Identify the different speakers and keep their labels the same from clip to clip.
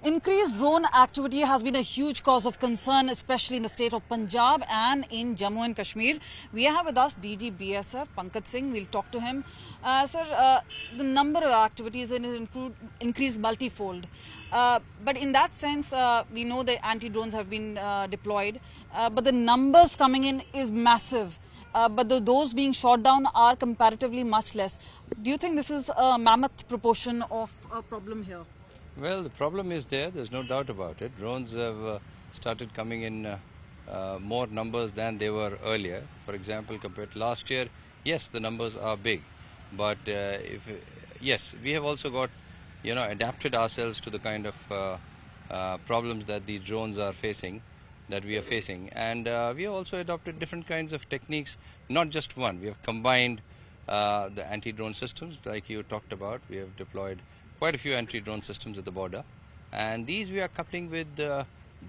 Speaker 1: Increased drone activity has been a huge cause of concern, especially in the state of Punjab and in Jammu and Kashmir. We have with us DG BSF, Pankaj Singh. We'll talk to him. Sir, the number of activities increased multifold. But in that sense, we know the anti-drones have been deployed, but the numbers coming in is massive. But those being shot down are comparatively much less. Do you think this is a mammoth proportion of a problem here?
Speaker 2: Well, the problem is there's no doubt about it. Drones have started coming in more numbers than they were earlier. For example, compared to last year, yes, the numbers are big. But yes, we have also got, adapted ourselves to the kind of problems that these drones are facing, that we are facing. And we have also adopted different kinds of techniques, not just one. We have combined the anti-drone systems, like you talked about. We have deployed quite a few anti-drone systems at the border, and these we are coupling with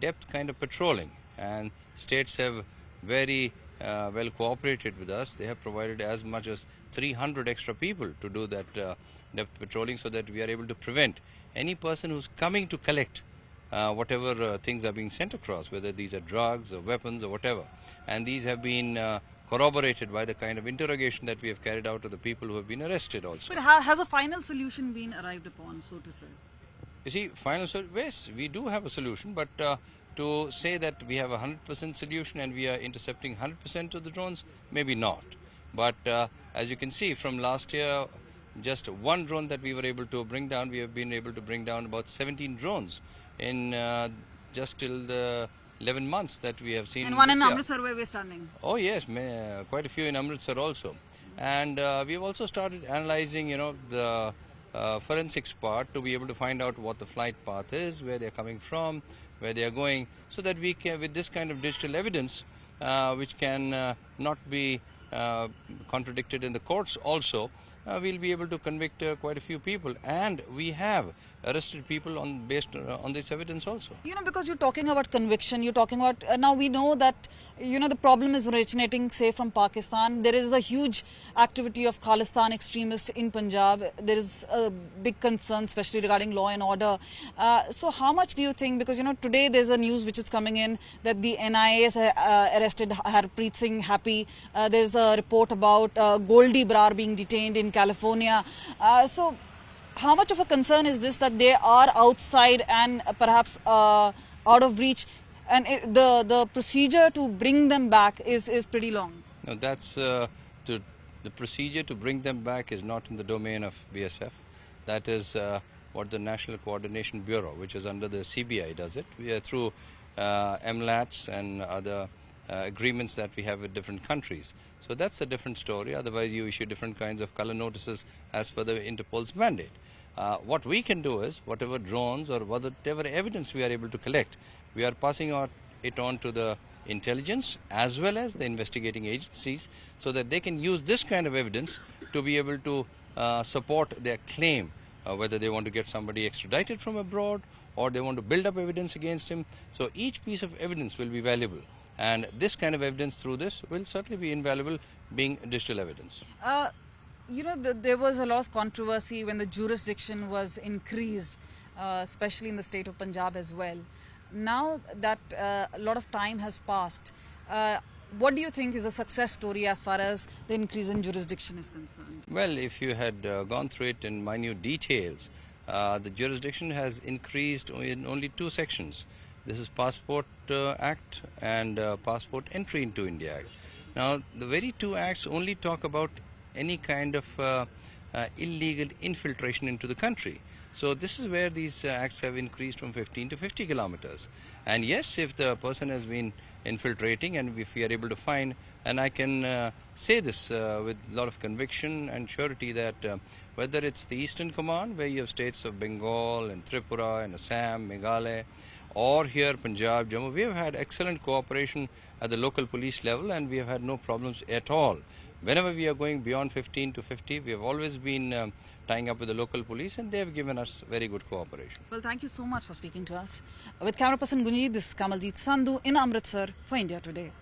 Speaker 2: depth kind of patrolling, and states have very well cooperated with us. They have provided as much as 300 extra people to do that depth patrolling, so that we are able to prevent any person who's coming to collect whatever things are being sent across, whether these are drugs or weapons or whatever. And these have been corroborated by the kind of interrogation that we have carried out of the people who have been arrested also.
Speaker 1: But has a final solution been arrived upon, so to say?
Speaker 2: You see, yes, we do have a solution, but to say that we have a 100% solution and we are intercepting 100% of the drones, maybe not. But as you can see, from last year, just one drone that we were able to bring down, we have been able to bring down about 17 drones in just till the 11 months that we have seen.
Speaker 1: And one in Amritsar where we're standing.
Speaker 2: Oh yes, quite a few in Amritsar also. And we have also started analyzing, the forensics part to be able to find out what the flight path is, where they're coming from, where they are going, so that we can, with this kind of digital evidence, which can not be contradicted in the courts also, we'll be able to convict quite a few people, and we have arrested people based on this evidence also.
Speaker 1: Because you're talking about conviction, you're talking about now we know that the problem is originating, say, from Pakistan. There is a huge activity of Khalistan extremists in Punjab. There is a big concern, especially regarding law and order. So how much do you think, because today there's a news which is coming in that the NIA has arrested Harpreet Singh Happy. There's a report about Goldie Brar being detained in California. So how much of a concern is this that they are outside and perhaps out of reach, and the procedure to bring them back is pretty long?
Speaker 2: No, that's the procedure to bring them back is not in the domain of BSF. That is what the National Coordination Bureau, which is under the CBI, does it. We are through MLATs and other agreements that we have with different countries. So that's a different story. Otherwise, you issue different kinds of color notices as per the Interpol's mandate. What we can do is, whatever drones or whatever evidence we are able to collect, we are passing it on to the intelligence as well as the investigating agencies, so that they can use this kind of evidence to be able to support their claim, whether they want to get somebody extradited from abroad or they want to build up evidence against him. So each piece of evidence will be valuable. And this kind of evidence through this will certainly be invaluable, being digital evidence.
Speaker 1: There was a lot of controversy when the jurisdiction was increased, especially in the state of Punjab as well. Now that a lot of time has passed, what do you think is a success story as far as the increase in jurisdiction is concerned?
Speaker 2: Well, if you had gone through it in minute details, the jurisdiction has increased in only two sections. This is Passport Act and Passport Entry into India Act. Now, the very two acts only talk about any kind of illegal infiltration into the country. So this is where these acts have increased from 15 to 50 kilometers. And yes, if the person has been infiltrating, and if we are able to find, and I can say this with a lot of conviction and surety, that whether it's the Eastern Command, where you have states of Bengal and Tripura and Assam, Meghalaya, or here Punjab, Jammu, we have had excellent cooperation at the local police level, and we have had no problems at all. Whenever we are going beyond 15 to 50, we have always been tying up with the local police, and they have given us very good cooperation.
Speaker 1: Well, thank you so much for speaking to us. With camera person Gunji, this is Kamaljeet Sandhu in Amritsar for India Today.